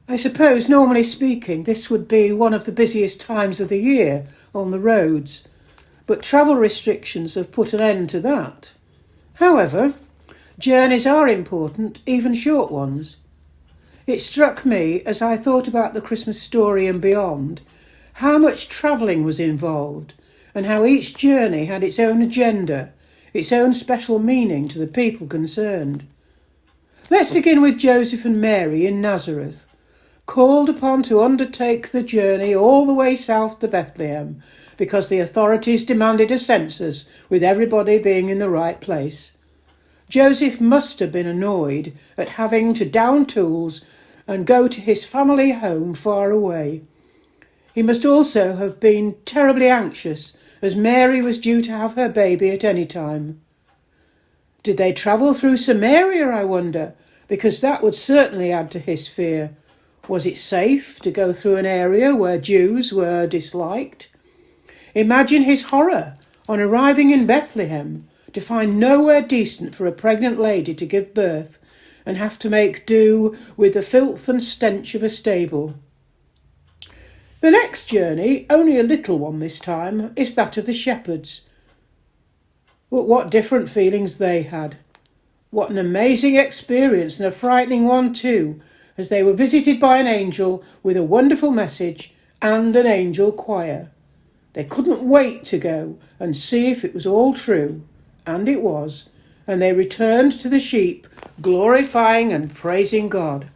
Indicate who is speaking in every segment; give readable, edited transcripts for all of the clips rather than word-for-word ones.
Speaker 1: I suppose, normally speaking, this would be one of the busiest times of the year on the roads, but travel restrictions have put an end to that. However, journeys are important, even short ones. It struck me, as I thought about the Christmas story and beyond, how much travelling was involved and how each journey had its own agenda, its own special meaning to the people concerned. Let's begin with Joseph and Mary in Nazareth, called upon to undertake the journey all the way south to Bethlehem because the authorities demanded a census with everybody being in the right place. Joseph must have been annoyed at having to down tools and go to his family home far away. He must also have been terribly anxious, as Mary was due to have her baby at any time. Did they travel through Samaria, I wonder, because that would certainly add to his fear. Was it safe to go through an area where Jews were disliked? Imagine his horror on arriving in Bethlehem to find nowhere decent for a pregnant lady to give birth and have to make do with the filth and stench of a stable. The next journey, only a little one this time, is that of the shepherds. But what different feelings they had. What an amazing experience, and a frightening one too, as they were visited by an angel with a wonderful message and an angel choir. They couldn't wait to go and see if it was all true, and it was, and they returned to the sheep, glorifying and praising God.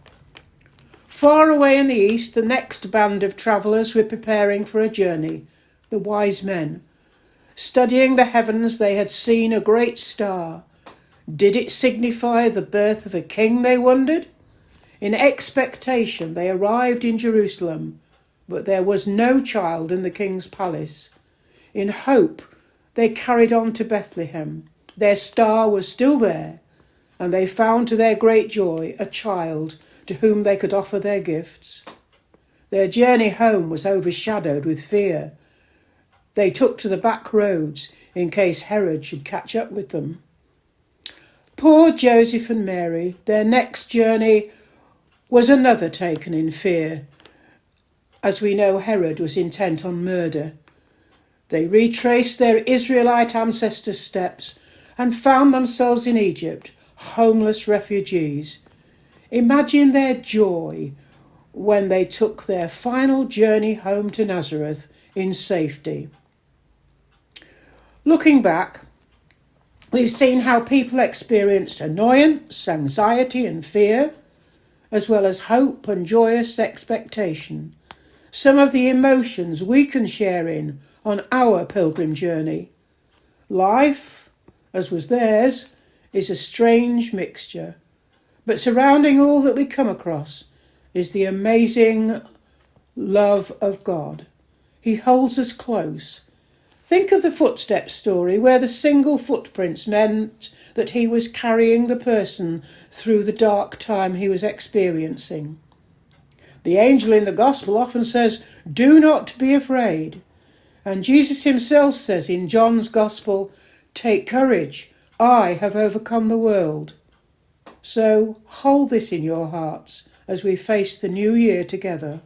Speaker 1: Far away in the east, the next band of travellers were preparing for a journey, the wise men. Studying the heavens, they had seen a great star. Did it signify the birth of a king, they wondered? In expectation, they arrived in Jerusalem, but there was no child in the king's palace. In hope, they carried on to Bethlehem. Their star was still there, and they found to their great joy a child to whom they could offer their gifts. Their journey home was overshadowed with fear. They took to the back roads in case Herod should catch up with them. Poor Joseph and Mary, their next journey was another taken in fear, as we know Herod was intent on murder. They retraced their Israelite ancestors' steps and found themselves in Egypt, homeless refugees. Imagine their joy when they took their final journey home to Nazareth in safety. Looking back, we've seen how people experienced annoyance, anxiety and fear, as well as hope and joyous expectation. Some of the emotions we can share in on our pilgrim journey. Life, as was theirs, is a strange mixture. But surrounding all that we come across is the amazing love of God. He holds us close. Think of the footsteps story where the single footprints meant that he was carrying the person through the dark time he was experiencing. The angel in the gospel often says, "Do not be afraid." And Jesus himself says in John's gospel, "Take courage, I have overcome the world." So hold this in your hearts as we face the new year together.